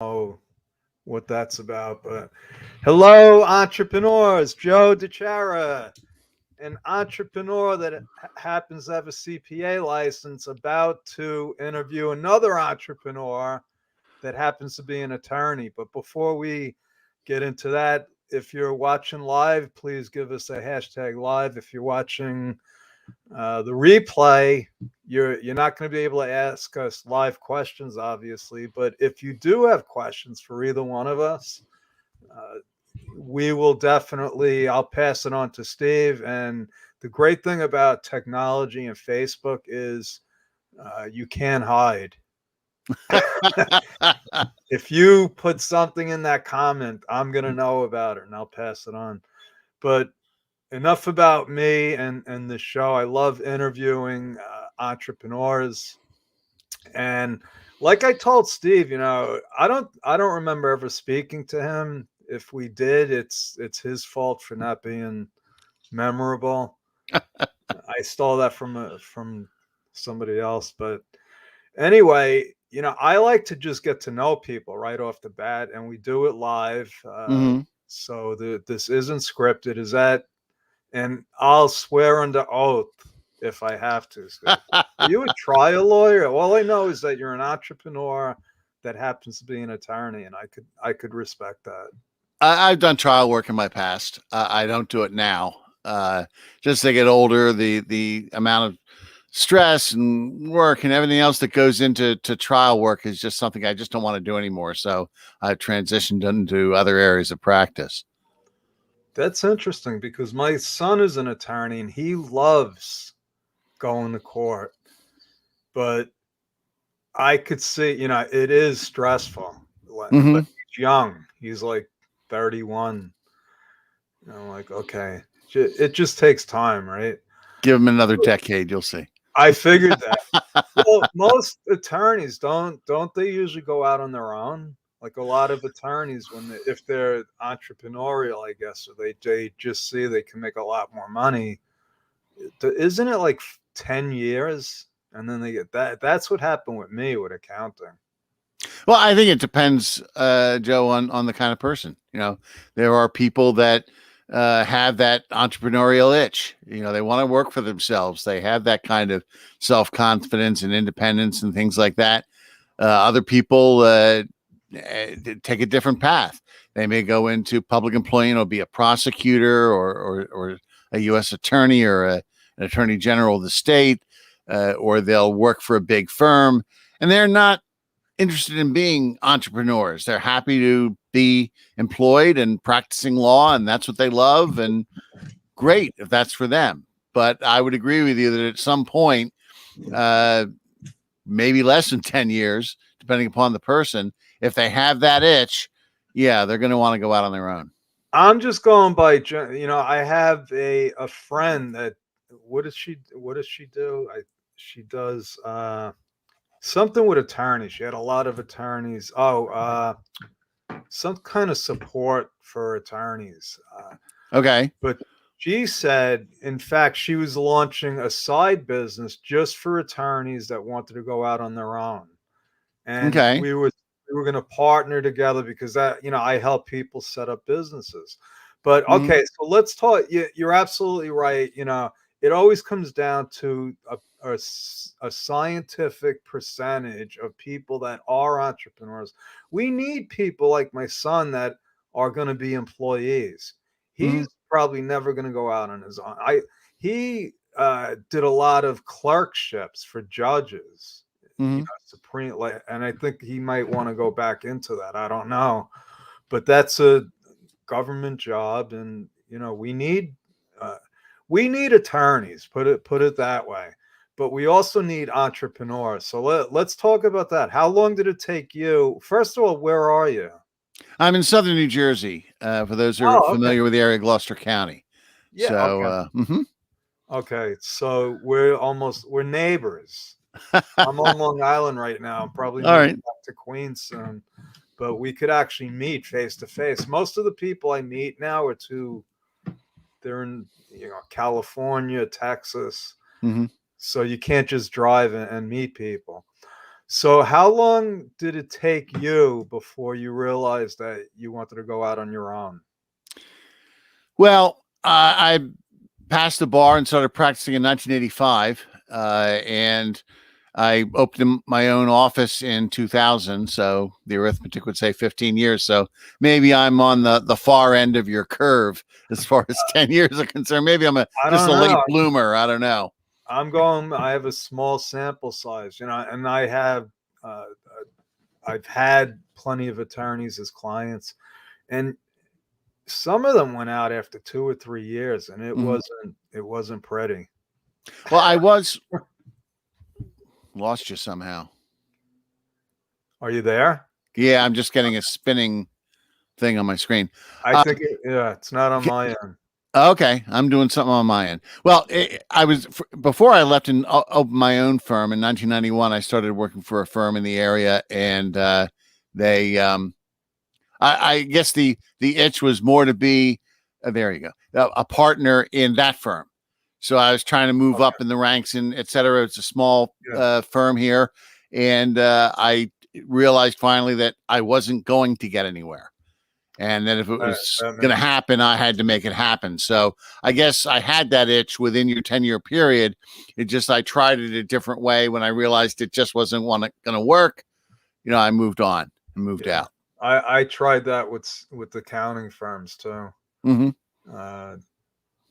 know what that's about, but hello, entrepreneurs. Joe DeChara, an entrepreneur that happens to have a CPA license, about to interview another entrepreneur that happens to be an attorney. But before we get into that, if you're watching live, please give us a hashtag live. If you're watching the replay, you're not going to be able to ask us live questions, obviously. But if you do have questions for either one of us, uh, we will definitely. I'll pass it on to Steve. And the great thing about technology and Facebook is you can't hide. If you put something in that comment, I'm going to know about it and I'll pass it on. But enough about me and the show. I love interviewing entrepreneurs, and like I told Steve, I don't remember ever speaking to him. If we did, it's his fault for not being memorable. I stole that from somebody else, but anyway, I like to just get to know people right off the bat, and we do it live. hmm So this isn't scripted. Is that and I'll swear under oath if I have to. Steve. Are you a trial lawyer? All I know is that you're an entrepreneur that happens to be an attorney, and I could respect that. I've done trial work in my past. I don't do it now. Just as I get older, the amount of stress and work and everything else that goes into trial work is just something I just don't want to do anymore. So I've transitioned into other areas of practice. That's interesting because my son is an attorney and he loves going to court, but I could see, it is stressful. But hmm he's young. He's like 31. I'm like, okay, it just takes time, right? Give them another decade, you'll see. I figured that. Well, most attorneys don't they usually go out on their own? Like a lot of attorneys, if they're entrepreneurial, I guess, or they just see they can make a lot more money. Isn't it like 10 years, and then they get that? That's what happened with me with accounting. Well, I think it depends, Joe, on the kind of person. There are people that have that entrepreneurial itch. They want to work for themselves. They have that kind of self confidence and independence and things like that. Other people take a different path. They may go into public employment or be a prosecutor or a U.S. attorney or an attorney general of the state, or they'll work for a big firm, and they're not interested in being entrepreneurs. They're happy to be employed and practicing law, and that's what they love. And great if that's for them. But I would agree with you that at some point, uh, maybe less than 10 years, depending upon the person, if they have that itch, yeah, they're going to want to go out on their own. I'm just going by, I have a friend that what does she do? She does something with attorneys. She had a lot of attorneys. Some kind of support for attorneys. Okay. But she said, in fact, she was launching a side business just for attorneys that wanted to go out on their own. And Okay. we were going to partner together because I help people set up businesses. But Mm-hmm. okay, so let's talk. You're absolutely right. It always comes down to a scientific percentage of people that are entrepreneurs. We need people like my son that are going to be employees. Mm-hmm. He's probably never going to go out on his own. He did a lot of clerkships for judges, Mm-hmm. supreme, like, and I think he might want to go back into that. I don't know, but that's a government job, and uh, we need attorneys. Put it that way. But we also need entrepreneurs. So let's talk about that. How long did it take you? First of all, where are you? I'm in southern New Jersey, for those who are Oh, okay. familiar with the area of Gloucester County. Yeah, So, okay. Okay. So we're neighbors. I'm on Long Island right now. I'm probably all moving right. back to Queens soon, but we could actually meet face to face. Most of the people I meet now they're in California, Texas, Mm-hmm. so you can't just drive and meet people. So how long did it take you before you realized that you wanted to go out on your own? Well, I passed the bar and started practicing in 1985, and I opened my own office in 2000. So the arithmetic would say 15 years. So maybe I'm on the far end of your curve as far as 10 years are concerned. Maybe I'm I just don't a late know. bloomer. I don't know. I have a small sample size, and uh, I've had plenty of attorneys as clients, and some of them went out after 2 or 3 years, and Mhm. it wasn't pretty. Well, I was lost you somehow. Are you there? Yeah, I'm just getting a spinning thing on my screen. I Uh, think yeah, it's not on my end. Okay, I'm doing something on my end. Well, I was before I left and opened my own firm in 1991. I started working for a firm in the area, and they, I guess the itch was more to be, there you go, a partner in that firm. So I was trying to move Okay, up in the ranks and et cetera. It's a small yeah, firm here, and I realized finally that I wasn't going to get anywhere, and that if it that, was that going to makes happen, I had to make it happen. So I guess I had that itch within your 10-year period. It just, I tried it a different way. When I realized it just wasn't going to work, I moved on and moved yeah. out. I tried that with accounting firms too. Hmm. Uh,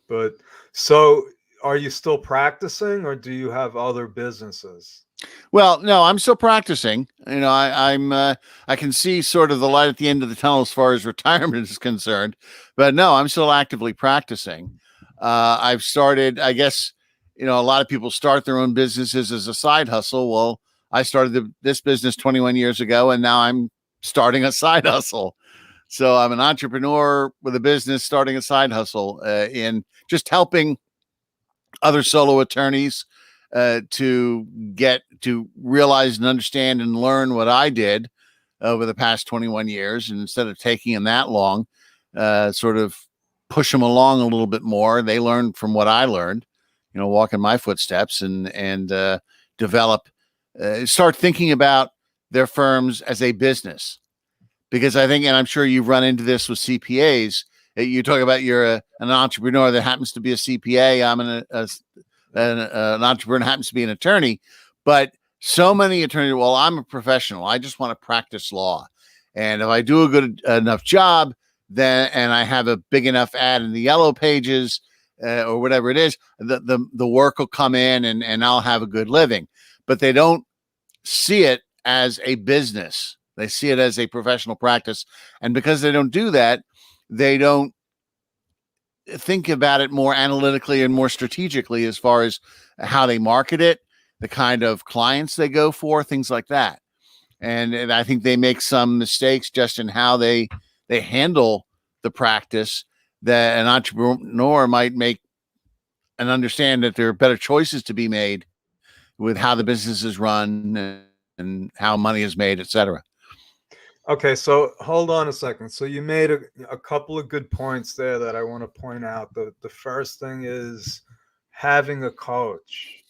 but so, are you still practicing, or do you have other businesses? Well, no, I'm still practicing. I can see sort of the light at the end of the tunnel as far as retirement is concerned, but no, I'm still actively practicing. I've started, I guess, a lot of people start their own businesses as a side hustle. Well, I started this business 21 years ago, and now I'm starting a side hustle. So I'm an entrepreneur with a business, starting a side hustle, in just helping other solo attorneys to get to realize and understand and learn what I did over the past 21 years. And instead of taking them that long, sort of push them along a little bit more. They learn from what I learned, walk in my footsteps, and develop, start thinking about their firms as a business. Because I think, and I'm sure you've run into this with CPAs. You talk about you're an entrepreneur that happens to be a CPA. I'm an entrepreneur happens to be an attorney, but so many attorneys, well, I'm a professional. I just want to practice law. And if I do a good enough job, then, and I have a big enough ad in the yellow pages, or whatever it is, the work will come in, and I'll have a good living. But they don't see it as a business. They see it as a professional practice. And because they don't do that, they don't think about it more analytically and more strategically as far as how they market it, the kind of clients they go for, things like that. And I think they make some mistakes just in how they handle the practice, that an entrepreneur might make and understand that there are better choices to be made with how the business is run, and how money is made, et cetera. Okay, so hold on a second. So you made a couple of good points there that I want to point out. The first thing is having a coach.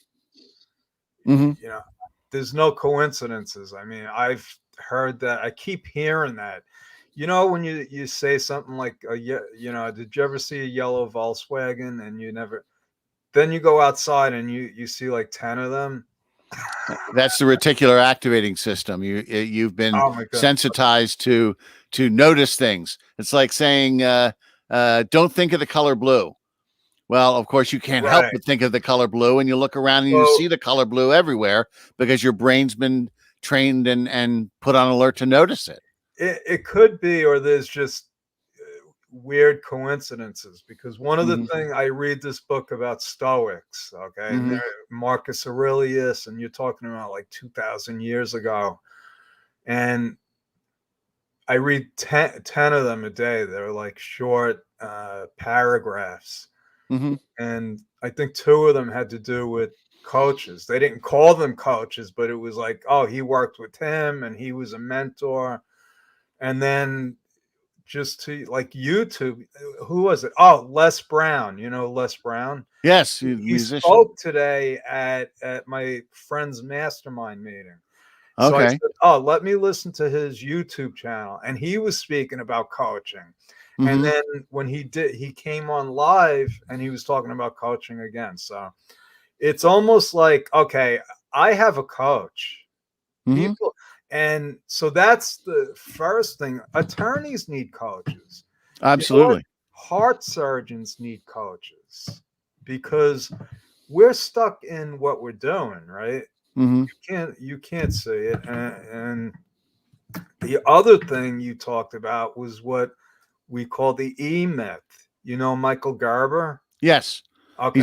Mm-hmm. You know, there's no coincidences. I mean, I've heard that. I keep hearing that. When you say something like, did you ever see a yellow Volkswagen and you never? Then you go outside and you see like 10 of them. That's the reticular activating system. You've been Oh my god! sensitized to notice things. It's like saying, don't think of the color blue. Well, of course, you can't help Right. but think of the color blue, and you look around and you So see the color blue everywhere because your brain's been trained and put on alert to notice it. it could be, or there's just weird coincidences, because one of the Mm-hmm. thing I read this book about Stoics, okay, and Mm-hmm. they're Marcus Aurelius, and you're talking about like 2,000 years ago, and I read 10 of them a day. They're like short paragraphs, Mm-hmm. and I think two of them had to do with coaches. They didn't call them coaches, but it was like, oh, he worked with him and he was a mentor. And then just to like YouTube, who was it? Oh, Les Brown. You know Les Brown? Yes, He musician. spoke today at my friend's mastermind meeting. So I Okay. said, oh, let me listen to his YouTube channel. And he was speaking about coaching. And Mm-hmm. then when he came on live and he was talking about coaching again. So it's almost like, okay, I have a coach. Mm-hmm. People, and so that's the first thing. Attorneys need coaches. You know what? Absolutely. Heart surgeons need coaches because we're stuck in what we're doing, right? Mm-hmm. You can't see it. And the other thing you talked about was what we call the E myth. You know, Michael Garber. Yes. Okay. He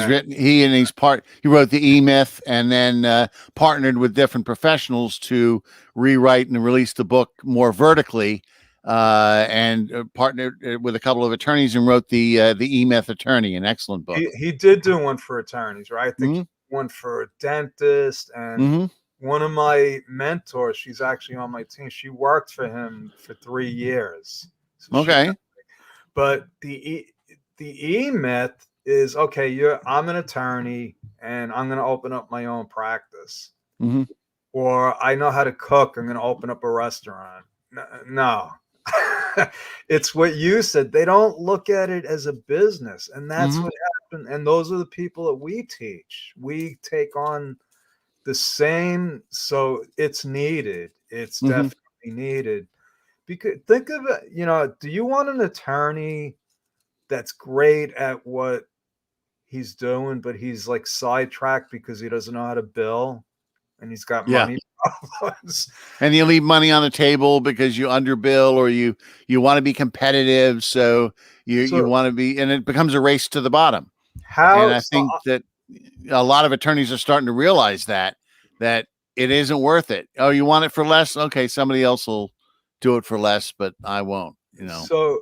wrote the E-Myth and then partnered with different professionals to rewrite and release the book more vertically, and partnered with a couple of attorneys and wrote the E-Myth Attorney, an excellent book. He did do one for attorneys, right? I think Mm-hmm. one for a dentist, and Mm-hmm. one of my mentors, she's actually on my team. She worked for him for 3 years. So Okay. but the E myth is, okay, I'm an attorney and I'm going to open up my own practice, Mm-hmm. or I know how to cook, I'm going to open up a restaurant. No. It's what you said. They don't look at it as a business, and that's Mm-hmm. what happened. And those are the people that we teach. We take on the same, so it's needed. It's Mm-hmm. definitely needed. Because think of it, do you want an attorney that's great at what he's doing, but he's like sidetracked because he doesn't know how to bill and he's got Yeah. money problems? And you leave money on the table because you underbill or you want to be competitive, so you So want to be, and it becomes a race to the bottom. And how I so think that a lot of attorneys are starting to realize that it isn't worth it. Oh, you want it for less? Okay, somebody else will do it for less, but I won't, you know. so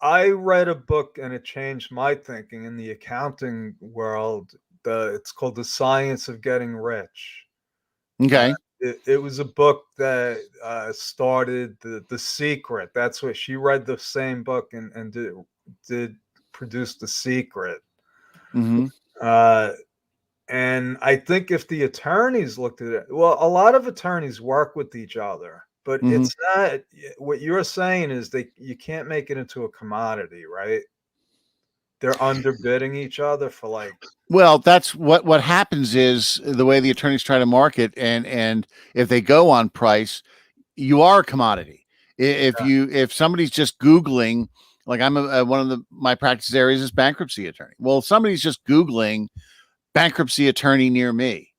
I read a book and it changed my thinking in the accounting world. It's called The Science of Getting Rich. Uh, Okay. it was a book that started the Secret. That's what she read, the same book, and did produce The Secret. Mm-hmm. Uh, and I think if the attorneys looked at it, well, a lot of attorneys work with each other, but Mm-hmm. it's not what you're saying is you can't make it into a commodity, right? They're underbidding each other for like, Well, that's what happens is the way the attorneys try to market, and if they go on price, you are a commodity. If somebody's just Googling, like one of my practice areas is bankruptcy attorney. Well, if somebody's just Googling bankruptcy attorney near me,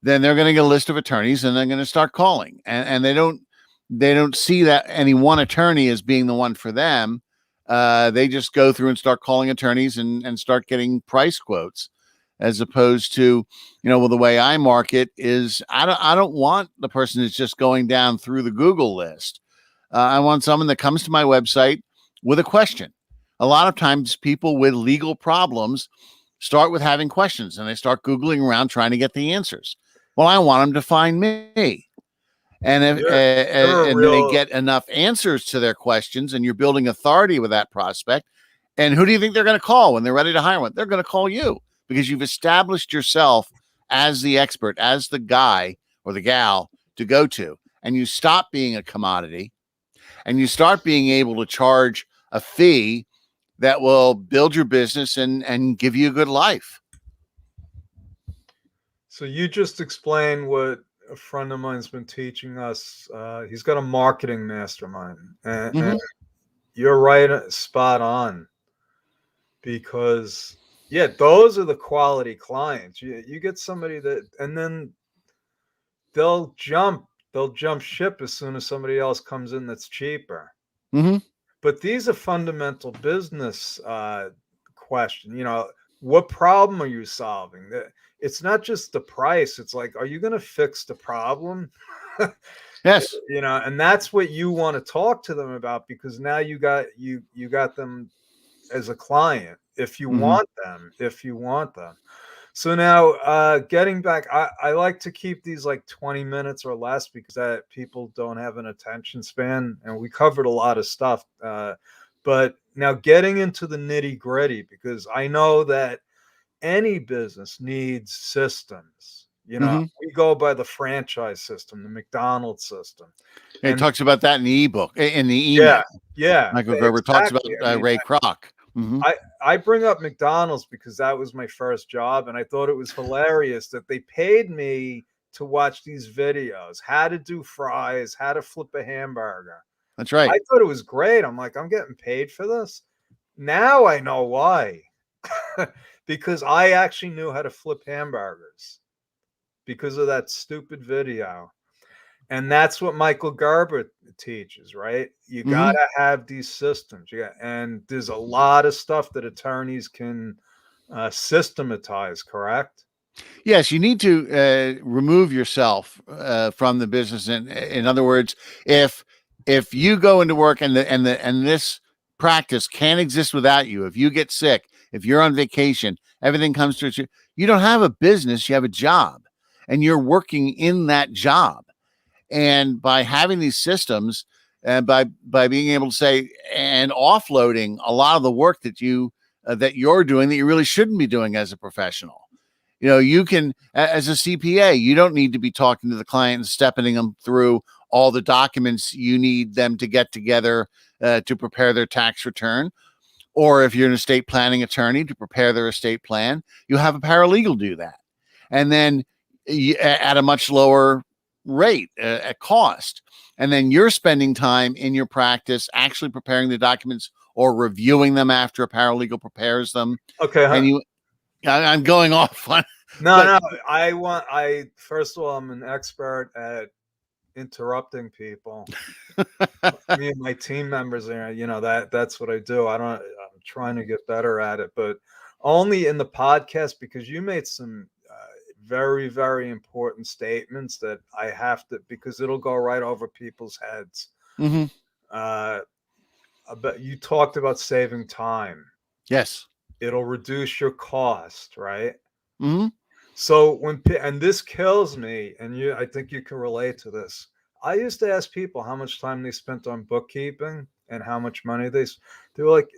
then they're going to get a list of attorneys and they're going to start calling, and they don't see that any one attorney as being the one for them. They just go through and start calling attorneys and start getting price quotes, as opposed to, well, the way I market is I don't want the person that's just going down through the Google list. I want someone that comes to my website with a question. A lot of times people with legal problems start with having questions and they start Googling around trying to get the answers. Well, I want them to find me. And if you're a and they real get enough answers to their questions, and you're building authority with that prospect, and who do you think they're going to call when they're ready to hire one? They're going to call you because you've established yourself as the expert, as the guy or the gal to go to, and you stop being a commodity, and you start being able to charge a fee that will build your business and give you a good life. So you just explained what a friend of mine's been teaching us. He's got a marketing mastermind, and Mm-hmm. you're right, spot on. Because yeah, those are the quality clients. You get somebody that, and then they'll jump they'll jump ship as soon as somebody else comes in that's cheaper. Mm-hmm. But these are fundamental business question. What problem are you solving? It's not just the price. It's like, are you going to fix the problem? Yes. And that's what you want to talk to them about, because now you got them as a client if you Mm-hmm. want them. So now, getting back, I like to keep these like 20 minutes or less, because that people don't have an attention span, and we covered a lot of stuff. But now getting into the nitty gritty, because I know that any business needs systems. You know, Hmm. we go by the franchise system, the McDonald's system. It And talks about that in the ebook, in the yeah, email. yeah, Michael Gerber talks about exactly. I mean, Ray Kroc. Hmm. I bring up McDonald's because that was my first job, and I thought it was hilarious that they paid me to watch these videos, how to do fries, how to flip a hamburger. That's right. I thought it was great. I'm like, I'm getting paid for this. Now I know why. Because I actually knew how to flip hamburgers because of that stupid video. And that's what Michael Gerber teaches, right? You Hmm. gotta have these systems. Yeah, and there's a lot of stuff that attorneys can systematize, correct? Yes, you need to remove yourself from the business. In other words, if you go into work and this practice can't exist without you, if you get sick, if you're on vacation, everything comes to you. You don't have a business; you have a job, and you're working in that job. And by having these systems, and by being able to say and offloading a lot of the work that you're doing that you really shouldn't be doing as a professional. You can, as a CPA, you don't need to be talking to the client and stepping them through all the documents you need them to get together to prepare their tax return. Or if you're an estate planning attorney, to prepare their estate plan, you have a paralegal do that. And then at a much lower rate, at cost. And then you're spending time in your practice actually preparing the documents or reviewing them after a paralegal prepares them. Okay. And I'm going off on, No, but no. I first of all, I'm an expert at interrupting people. Me and my team members are, that's what I do. I'm trying to get better at it, but only in the podcast because you made some very, very important statements that I have to, because it'll go right over people's heads. Mhm. Uh, but you talked about saving time. Yes. It'll reduce your cost, right? Mhm. So and this kills me, and I think you can relate to this. I used to ask people how much time they spent on bookkeeping and how much money they were like,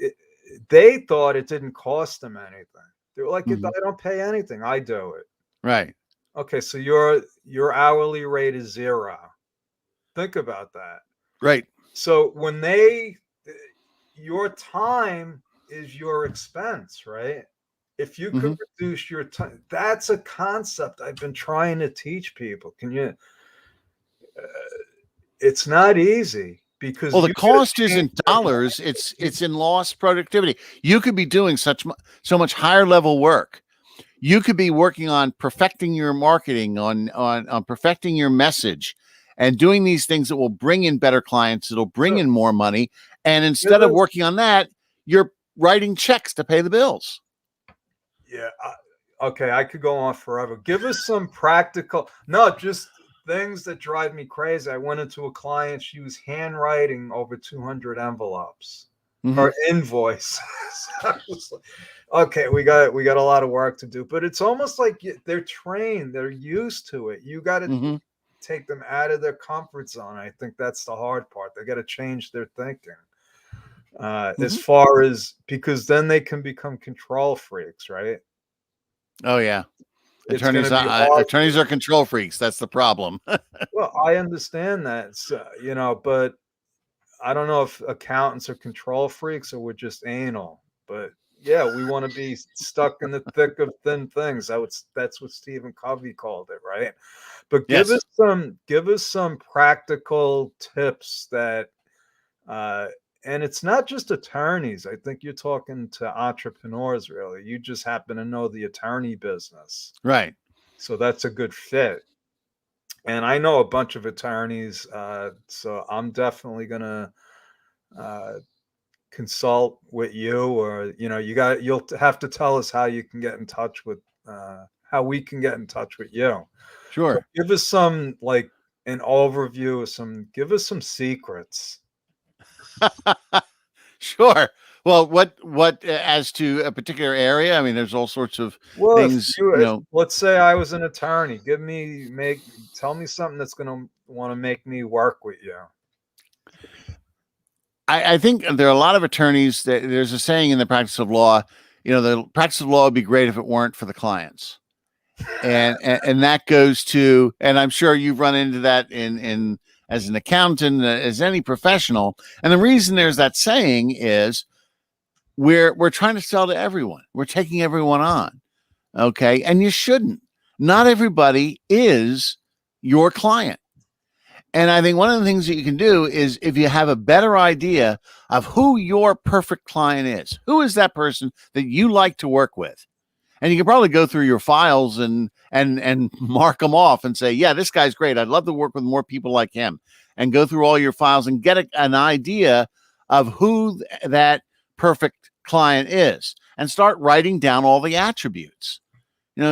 they thought it didn't cost them anything. They were like, Mhm. I don't pay anything. I do it. Right. Okay, so your hourly rate is zero. Think about that. Right. So your time is your expense, right? If you could Mhm. reduce your time, that's a concept I've been trying to teach people. It's not easy Well, because the you got to cost change isn't your dollars, it's in lost productivity. You could be doing so much higher level work. You could be working on perfecting your marketing, on perfecting your message, and doing these things that will bring in better clients, that'll bring in more money. And give instead of us, working on that, you're writing checks to pay the bills. yeah, okay, I could go on forever. Give us some practical, no, just things that drive me crazy. I went into a client, she was handwriting over 200 envelopes Mhm. or invoices. I was like, okay, we got a lot of work to do, but it's almost like they're trained, they're used to it. You got to Mhm. take them out of their comfort zone. I think that's the hard part. They got to change their thinking. As Mhm. far as because then they can become control freaks, right? Oh yeah. It's going to be hard. Attorneys are control freaks. That's the problem. Well, I understand that, so, but I don't know if accountants are control freaks or we're just anal. But yeah, we want to be stuck in the thick of thin things. That's what Stephen Covey called it, right? But Yes. give us some practical tips that uh and it's not just attorneys. I think you're talking to entrepreneurs really. You just happen to know the attorney business. Right. So that's a good fit. And I know a bunch of attorneys, so I'm definitely gonna uh, consult with you, or you'll have to tell us how you can get in touch with how we can get in touch with you. But Sure. give us some like an overview of give us some secrets. Sure. Well, what as to a particular area? I mean, there's all sorts of Well, things, if let's say I was an attorney, tell me something that's gonna want to make me work with you. I think there are a lot of attorneys that there's a saying in the practice of law, the practice of law would be great if it weren't for the clients. and that goes to, and I'm sure you've run into that in as an accountant, as any professional. And the reason there's that saying is we're trying to sell to everyone. We're taking everyone on. Okay. And you shouldn't. Not everybody is your client. And I think one of the things that you can do is, if you have a better idea of who your perfect client is, who is that person that you like to work with? And you can probably go through your files and mark them off and say, yeah, this guy's great. I'd love to work with more people like him, and go through all your files and get an idea of who that perfect client is, and start writing down all the attributes,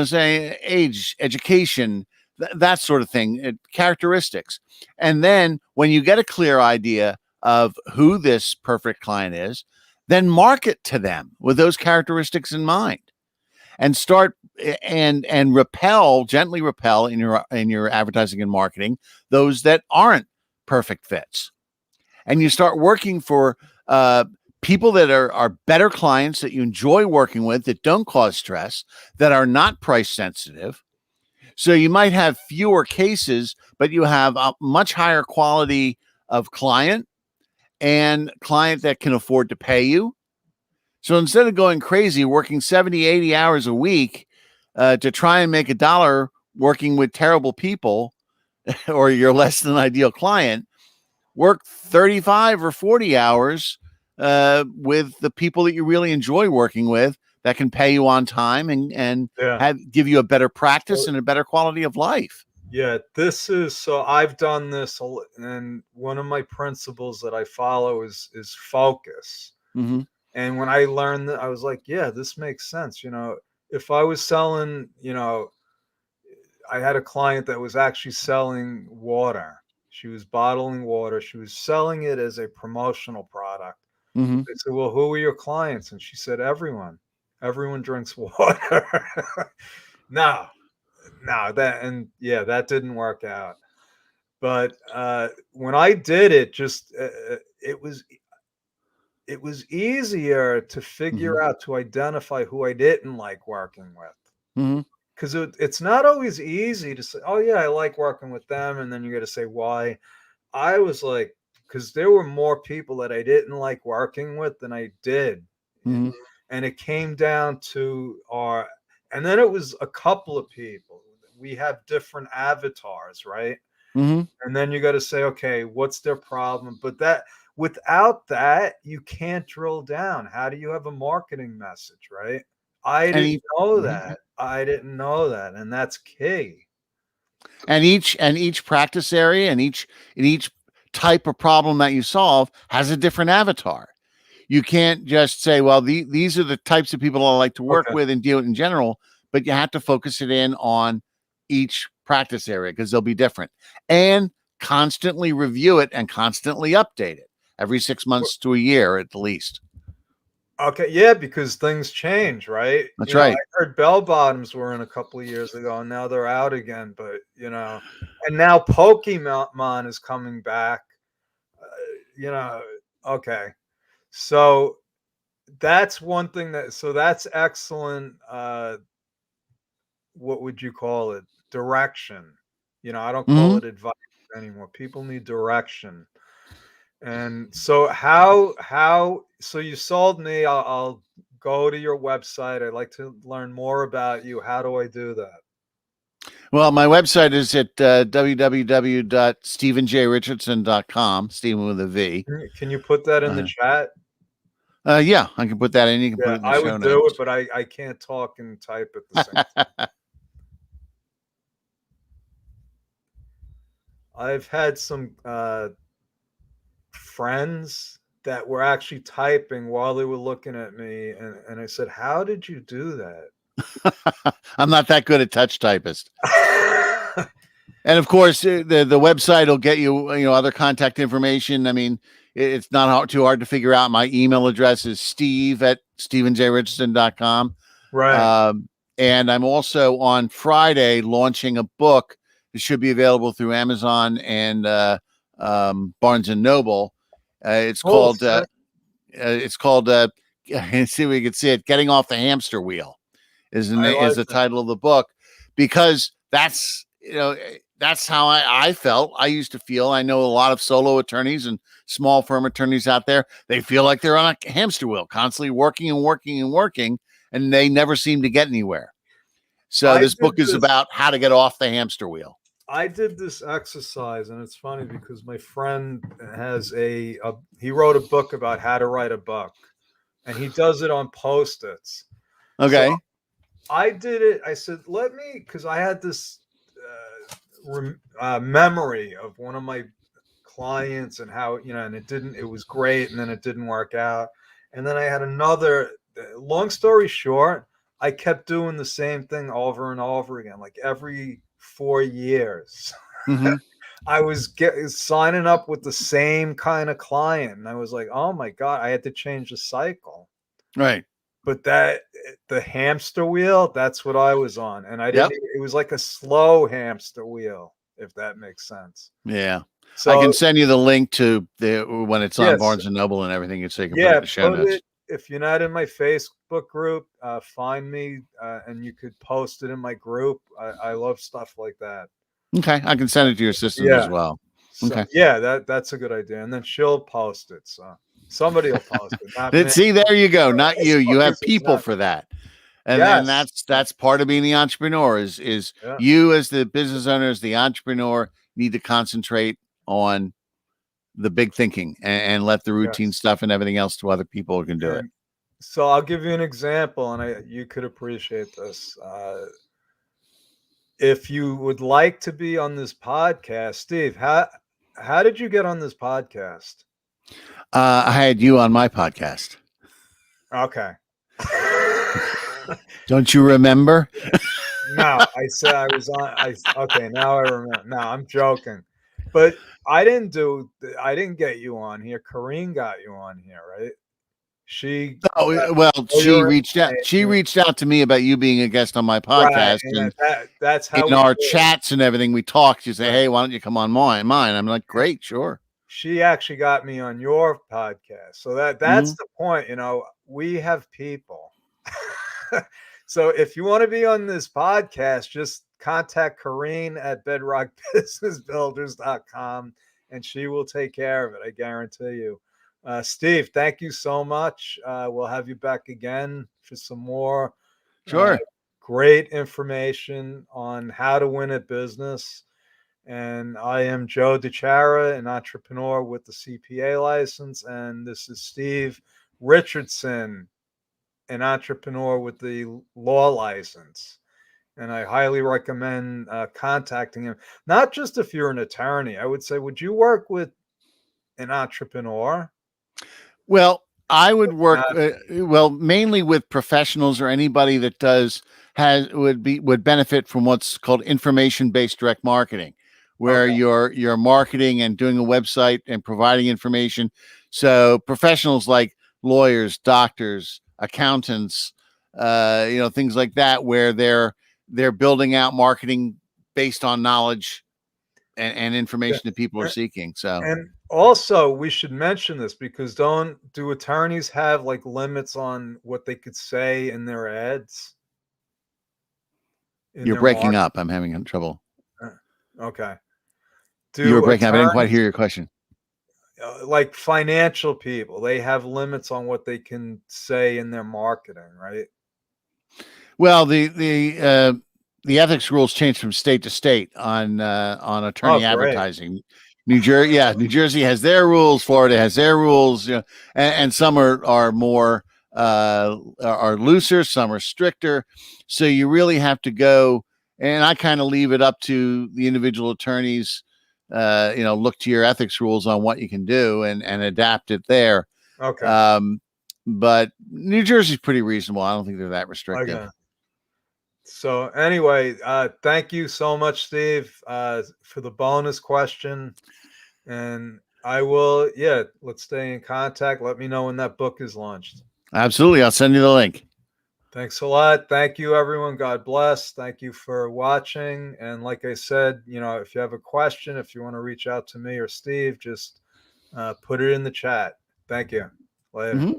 say age, education, that sort of thing, characteristics. And then when you get a clear idea of who this perfect client is, then market to them with those characteristics in mind, and start and gently repel in your advertising and marketing those that aren't perfect fits. And you start working for people that are better clients, that you enjoy working with, that don't cause stress, that are not price sensitive. So you might have fewer cases, but you have a much higher quality of client, and client that can afford to pay you. So instead of going crazy, working 70, 80 hours a week to try and make $1 working with terrible people or your less than ideal client, work 35 or 40 hours with the people that you really enjoy working with, that can pay you on time and give you a better practice and a better quality of life. Yeah, so I've done this, and one of my principles that I follow is focus. Mm-hmm. And when I learned that, I was like, yeah, this makes sense. If I was selling, I had a client that was actually selling water. She was bottling water. She was selling it as a promotional product. Mm-hmm. They said, well, who are your clients? And she said, everyone. Everyone drinks water. No, that didn't work out. But when I did it, it was easier to figure out, to identify who I didn't like working with. Because it's not always easy to say, oh, yeah, I like working with them. And then you got to say why. I was like, because there were more people that I didn't like working with than I did. Mm-hmm. And it came down to and then it was a couple of people. We have different avatars, right? Mm-hmm. And then you got to say, okay, what's their problem? But without that, you can't drill down. How do you have a marketing message, right? I didn't know that. And that's key. And each practice area and each type of problem that you solve has a different avatar. You can't just say, well, these are the types of people I like to work with and deal with in general, but you have to focus it in on each practice area, because they'll be different, and constantly review it and constantly update it every 6 months to a year at the least. Okay, yeah, because things change, right? That's right. I heard bell bottoms were in a couple of years ago, and now they're out again. But and now Pokemon is coming back. Okay, so that's one thing that's excellent. What would you call it? Direction. I don't call it advice anymore. People need direction. And so so you sold me. I'll go to your website. I'd like to learn more about you. How do I do that? Well, my website is at www.stephenjrichardson.com, Stephen with a V. Can you put that in the chat? Yeah, I can put that in. You can put it in the show I would notes. do it, but I can't talk and type at the same time. I've had some friends that were actually typing while they were looking at me, and I said, how did you do that? I'm not that good at touch typist. And of course, the website will get you other contact information. I mean, it's not too hard to figure out. My email address is steve@stephenjrichardson.com. Right. And I'm also on Friday launching a book that should be available through Amazon and Barnes and Noble. It's called see if we can see it. Getting Off the Hamster Wheel is the title of the book, because that's, that's how I felt. I used to feel. I know a lot of solo attorneys and small firm attorneys out there. They feel like they're on a hamster wheel, constantly working and working and working, and they never seem to get anywhere. So this book is about how to get off the hamster wheel. I did this exercise, and it's funny because my friend has he wrote a book about how to write a book, and he does it on Post-its. Okay. So I did it. I said, because I had this memory of one of my clients and how, and it was great, and then it didn't work out. And then I had another, long story short, I kept doing the same thing over and over again, like every 4 years. Mm-hmm. I was signing up with the same kind of client, and I was like, oh my God, I had to change the cycle. Right. But the hamster wheel, that's what I was on. And it was like a slow hamster wheel, if that makes sense. Yeah. So I can send you the link to when it's on Barnes and Noble and everything, so you can put it in the show notes. If you're not in my Facebook group, find me, and you could post it in my group. I love stuff like that. Okay, I can send it to your assistant as well. Okay. Yeah, that's a good idea. And then she'll post it. So somebody will post it. Not me. See, there you go. Not you. You have people for that. And then that's part of being the entrepreneur is you as the business owner, as the entrepreneur, need to concentrate on the big thinking and let the routine stuff and everything else to other people who can do it. So I'll give you an example, and you could appreciate this. If you would like to be on this podcast, Steve, how did you get on this podcast? I had you on my podcast. Okay. Don't you remember? No, I said I was on. Okay, now I remember. No, I'm joking. But I didn't get you on here. Corrine got you on here, right? She reached out. She reached out to me about you being a guest on my podcast, and that's how in our chats and everything we talked. She said, "Hey, why don't you come on mine?" I'm like, "Great, sure." She actually got me on your podcast, so that's the point. We have people. So if you want to be on this podcast, just contact Corrine at bedrockbusinessbuilders.com, and she will take care of it. I guarantee you. Steve, thank you so much. We'll have you back again for some more great information on how to win at business. And I am Joe DiChiara, an entrepreneur with the CPA license, and this is Steve Richardson, an entrepreneur with the law license. And I highly recommend contacting him. Not just if you're an attorney. I would say, would you work with an entrepreneur? Well, I would work mainly with professionals or anybody that would benefit from what's called information-based direct marketing, where you're marketing and doing a website and providing information. So professionals like lawyers, doctors, accountants, things like that, where they're building out marketing based on knowledge and information that people are seeking. So, and also we should mention this because do attorneys have like limits on what they could say in their ads? You're breaking up. I'm having trouble. Okay. You were breaking up. I didn't quite hear your question. Like financial people, they have limits on what they can say in their marketing, right? Well, the ethics rules change from state to state on attorney advertising. New Jersey has their rules. Florida has their rules. And some are more are looser. Some are stricter. So you really have to go. And I kind of leave it up to the individual attorneys. Look to your ethics rules on what you can do and adapt it there. Okay. But New Jersey's pretty reasonable. I don't think they're that restrictive. Okay. So anyway, thank you so much, Steve, for the bonus question. And I will, let's stay in contact. Let me know when that book is launched. Absolutely. I'll send you the link. Thanks a lot. Thank you, everyone. God bless. Thank you for watching. And like I said, if you have a question, if you want to reach out to me or Steve, just put it in the chat. Thank you. Later.